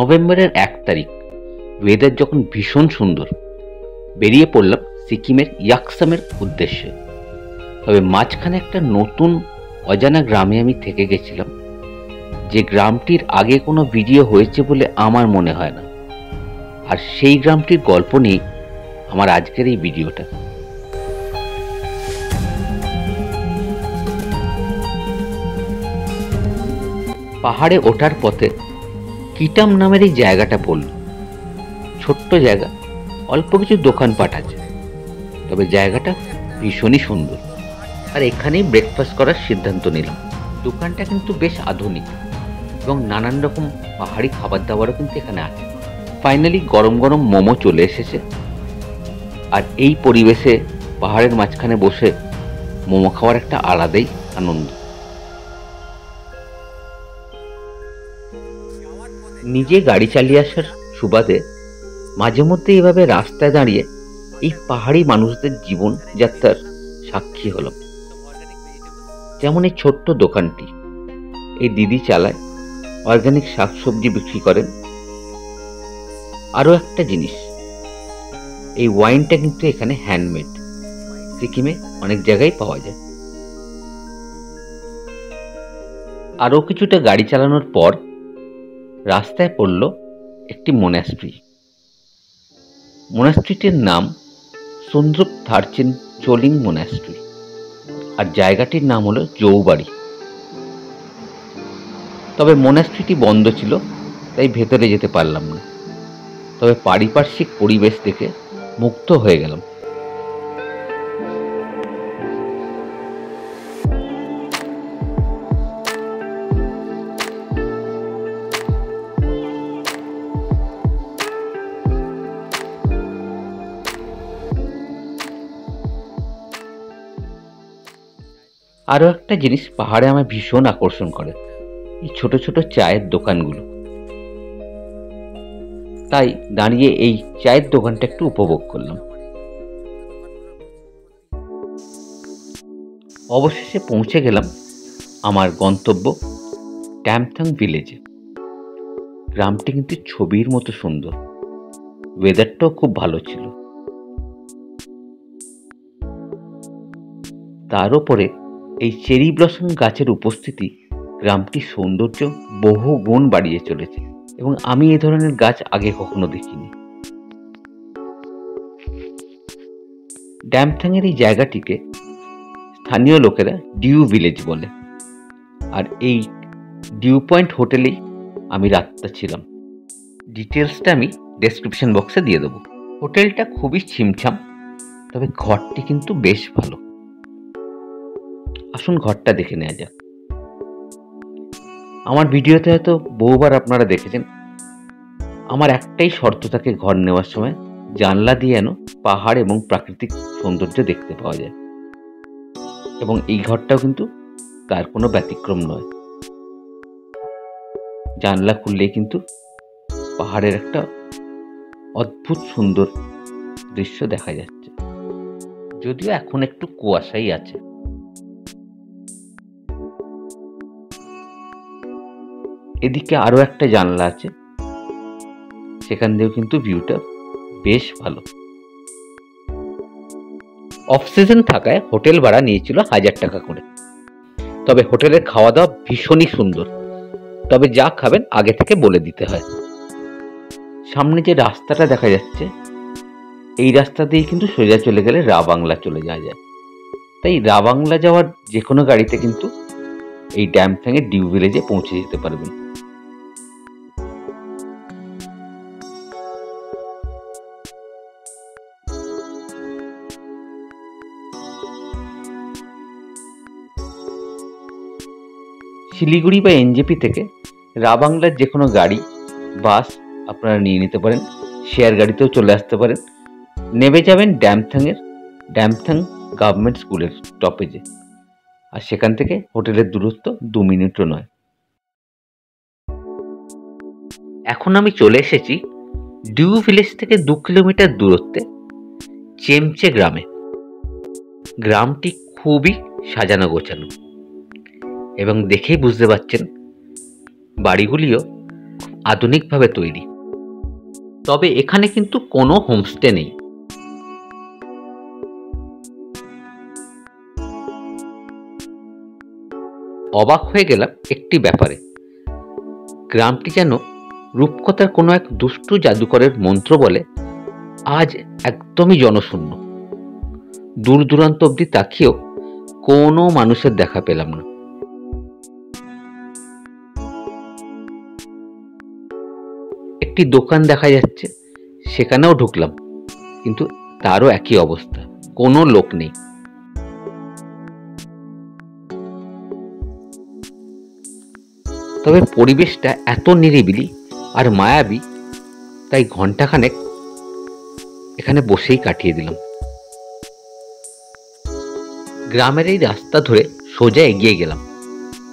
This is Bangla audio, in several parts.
নভেম্বরের 1 তারিখ, ওয়েদার যখন ভীষণ সুন্দর, বেরিয়ে পড়লাম সিকিমের ইয়াকসামের উদ্দেশ্যে। তবে মাঝখানে একটা নতুন অজানা গ্রামে আমি থেকে গেছিলাম, যে গ্রামটির আগে কোনো ভিডিও হয়েছে বলে আমার মনে হয় না। আর সেই গ্রামটির গল্প নিয়ে আমার আজকের এই ভিডিওটা। পাহাড়ে ওঠার পথে কিটাম নামের এই জায়গাটা পড়ল। ছোট্ট জায়গা, অল্প কিছু দোকানপাট আছে, তবে জায়গাটা ভীষণই সুন্দর। আর এখানেই ব্রেকফাস্ট করার সিদ্ধান্ত নিলাম। দোকানটা কিন্তু বেশ আধুনিক এবং নানান রকম পাহাড়ি খাবার দাবারও কিন্তু এখানে আছে। ফাইনালি গরম গরম মোমো চলে এসেছে। আর এই পরিবেশে পাহাড়ের মাঝখানে বসে মোমো খাওয়ার একটা আলাদাই আনন্দ। নিজে গাড়ি চালিয়ে আসার সুবাদে মাঝে মধ্যে এভাবে রাস্তায় দাঁড়িয়ে এই পাহাড়ি মানুষদের জীবনযাত্রার সাক্ষী হলাম। যেমন এই ছোট্ট দোকানটি, এই দিদি চালায়, অর্গানিক শাকসবজি বিক্রি করেন। আরও একটা জিনিস, এই ওয়াইনটা কিন্তু এখানে হ্যান্ডমেড, সিকিমে অনেক জায়গায় পাওয়া যায়। আরও কিছুটা গাড়ি চালানোর পর রাস্তায় পড়ল একটি মোনাস্ট্রি। মোনাস্ট্রিটির নাম সুন্দ্রুপ থারচিন চোলিং মোনাস্ট্রি, আর জায়গাটির নাম হলো জৌবাড়ি। তবে মোনাস্ট্রিটি বন্ধ ছিল, তাই ভেতরে যেতে পারলাম না। তবে পারিপার্শ্বিক পরিবেশ দেখে মুগ্ধ হয়ে গেলাম। আরও একটা জিনিস পাহাড়ে আমার ভীষণ আকর্ষণ করে, এই ছোট ছোট চায়ের দোকানগুলো। তাই দাঁড়িয়ে এই চায়ের দোকানটা একটু উপভোগ করলাম। অবশেষে পৌঁছে গেলাম আমার গন্তব্য ড্যামথাং ভিলেজে। গ্রামটি কিন্তু ছবির মতো সুন্দর, ওয়েদারটাও খুব ভালো ছিল। তার উপরে এই চেরি ব্লসম গাছের উপস্থিতি গ্রামটির সৌন্দর্য বহু গুণ বাড়িয়ে চলেছে, এবং আমি এ ধরনের গাছ আগে কখনো দেখিনি। ড্যামথাংয়ের এই জায়গাটিকে স্থানীয় লোকেরা ডিউ ভিলেজ বলে। আর এই ডিউ পয়েন্ট হোটেলেই আমি রাতটা ছিলাম। ডিটেলসটা আমি ডেসক্রিপশন বক্সে দিয়ে দেবো। হোটেলটা খুবই ছিমছাম, তবে ঘরটি কিন্তু বেশ ভালো। আসুন ঘরটা দেখে নেওয়া যাক। আমার ভিডিওতে হয়তো বহুবার আপনারা দেখেছেন, আমার একটাই শর্ত থাকে ঘর নেওয়ার সময়, জানলা দিয়ে যেন পাহাড় এবং প্রাকৃতিক সৌন্দর্য দেখতে পাওয়া যায়। এবং এই ঘরটাও কিন্তু তার কোনো ব্যতিক্রম নয়। জানলা খুললেই কিন্তু পাহাড়ের একটা অদ্ভুত সুন্দর দৃশ্য দেখা যাচ্ছে, যদিও এখন একটু কুয়াশাই আছে। এদিকে আরো একটা জানলা আছে, সেখান দিয়েও কিন্তু ভিউটা বেশ ভালো। অফ সিজন থাকায় হোটেল ভাড়া নিয়েছিল 1000 টাকা করে। তবে হোটেলের খাওয়া দাওয়া ভীষণই সুন্দর, তবে যা খাবেন আগে থেকে বলে দিতে হয়। সামনে যে রাস্তাটা দেখা যাচ্ছে, এই রাস্তা দিয়ে কিন্তু সোজা চলে গেলে রাবাংলা চলে যাওয়া যায়। তাই রাবাংলা যাওয়ার যে কোনো গাড়িতে কিন্তু এই ড্যামথাংয়ের ডিউ ভিলেজে পৌঁছে যেতে পারবেন। শিলিগুড়ি বা এনজেপি থেকে রাবাংলার যে কোনো গাড়ি, বাস আপনারা নিয়ে নিতে পারেন। শেয়ার গাড়িতেও চলে আসতে পারেন। নেমে যাবেন ড্যামথাং গভর্নমেন্ট স্কুলের স্টপেজে। আর সেখান থেকে হোটেলের দূরত্ব 2 মিনিটও নয়। এখন আমি চলে এসেছি ডিউ ভিলেজ থেকে 2 কিলোমিটার দূরত্বে চেমচে গ্রামে। গ্রামটি খুবই সাজানো গোছানো, এবং দেখেই বুঝতে পারছেন বাড়িগুলিও আধুনিকভাবে তৈরি। তবে এখানে কিন্তু কোনো হোমস্টে নেই। অবাক হয়ে গেলাম একটি ব্যাপারে, গ্রামটি যেন রূপকথার কোনো এক দুষ্টু জাদুকরের মন্ত্র বলে আজ একদমই জনশূন্য। দূর দূরান্ত অব্দি তাকিয়েও কোনো মানুষের দেখা পেলাম না। একটি দোকান দেখা যাচ্ছে, সেখানেও ঢুকলাম, কিন্তু তারও একই অবস্থা, কোনো লোক নেই। তবে পরিবেশটা এত নিরিবিলি আর মায়াবী, তাই ঘন্টাখানেক এখানে বসেই কাটিয়ে দিলাম। গ্রামের এই রাস্তা ধরে সোজা এগিয়ে গেলাম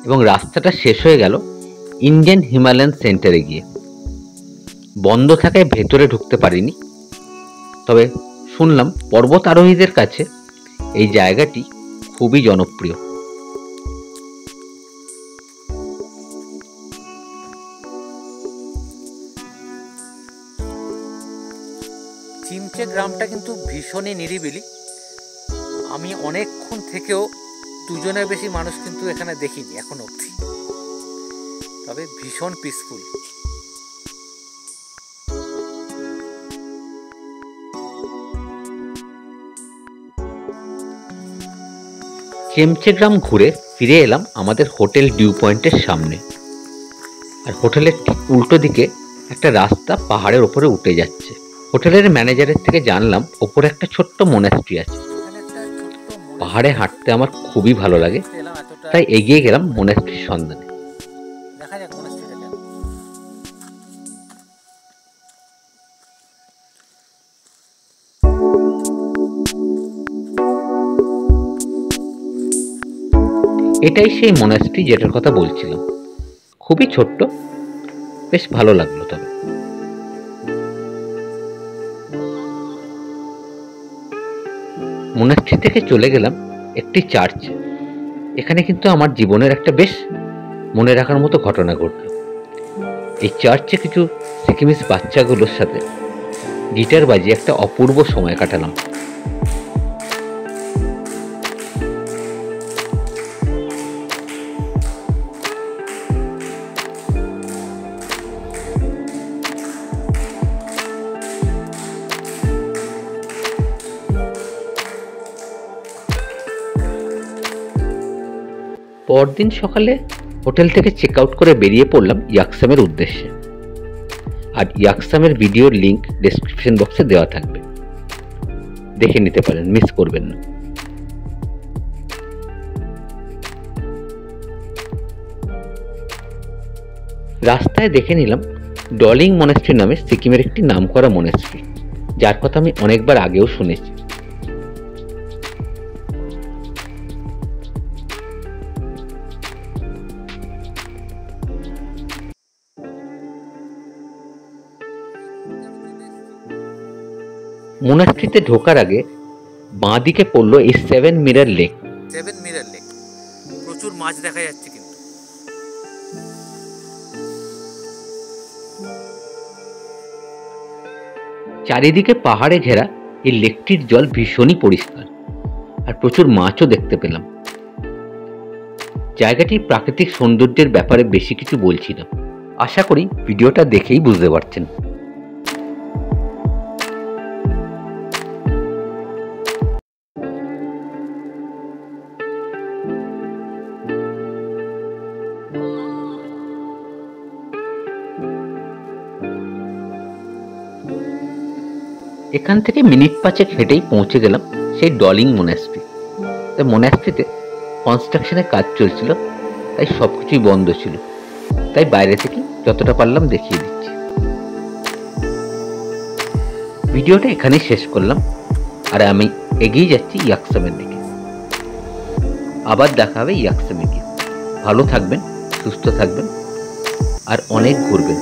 এবং রাস্তাটা শেষ হয়ে গেল ইন্ডিয়ান হিমালয়ান সেন্টারে গিয়ে। বন্ধ থাকায় ভেতরে ঢুকতে পারিনি, তবে শুনলাম পর্বত আরোহীদের কাছে এই জায়গাটি খুবই জনপ্রিয়। চিমচে গ্রামটা কিন্তু ভীষণই নিরিবিলি। আমি অনেকক্ষণ থেকেও দুজনের বেশি মানুষ কিন্তু এখানে দেখিনি এখন অবধি, তবে ভীষণ পিসফুল। চেমচে গ্রাম ঘুরে ফিরে এলাম আমাদের হোটেল ডিউ পয়েন্টের সামনে। আর হোটেলের ঠিক উল্টো দিকে একটা রাস্তা পাহাড়ের ওপরে উঠে যাচ্ছে। হোটেলের ম্যানেজারের থেকে জানলাম ওপরে একটা ছোট্ট মনাস্ট্রি আছে। পাহাড়ে হাঁটতে আমার খুবই ভালো লাগে, তাই এগিয়ে গেলাম মনাস্ট্রির সন্ধানে। দেখা যাক মনাস্ট্রিটা। এটাই সেই মনাস্ট্রি যেটার কথা বলছিলাম। খুবই ছোট্ট, বেশ ভালো লাগলো। তবে মনাস্ট্রি থেকে চলে গেলাম একটি চার্চ। এখানে কিন্তু আমার জীবনের একটা বেশ মনে রাখার মতো ঘটনা ঘটল। এই চার্চে কিছু সিকিমিস বাচ্চাগুলোর সাথে গিটার বাজিয়ে একটা অপূর্ব সময় কাটালাম। পরদিন সকালে হোটেল থেকে চেক আউট করে বেরিয়ে পড়লাম ইয়াকসামের উদ্দেশ্যে। আর ইয়াকসামের ভিডিওর লিংক ডেসক্রিপশন বক্সে দেওয়া থাকবে, দেখে নিতে পারেন, মিস করবেন না। রাস্তায় দেখে নিলাম ডলিং মনাস্ট্রি নামে সিকিমের একটি নামকরা মনাস্ট্রি, যার কথা আমি অনেকবার আগেও শুনেছি। মনাস্ট্রিতে ঢোকার আগে বাঁ দিকে পড়লো এই 7 মিরর লেক। 7 মিরর লেক, প্রচুর মাছ দেখা যাচ্ছে কিন্তু। চারিদিকে পাহাড়ে ঘেরা এই লেকটির জল ভীষণই পরিষ্কার, আর প্রচুর মাছও দেখতে পেলাম। জায়গাটির প্রাকৃতিক সৌন্দর্যের ব্যাপারে বেশি কিছু বলছি না, আশা করি ভিডিওটা দেখেই বুঝতে পারছেন। এখান থেকে মিনিট 5 হেঁটেই পৌঁছে গেলাম সেই ডলিং মনাস্ট্রি। তাই মনাস্ট্রিতে কনস্ট্রাকশনের কাজ চলছিল, তাই সবকিছুই বন্ধ ছিল, তাই বাইরে থেকে যতটা পারলাম দেখিয়ে দিচ্ছি। ভিডিওটা এখানেই শেষ করলাম, আর আমি এগিয়ে যাচ্ছি ইয়াকসামের দিকে। আবার দেখা হবে ইয়াকসামে গিয়ে। ভালো থাকবেন, সুস্থ থাকবেন, আর অনেক ঘুরবেন।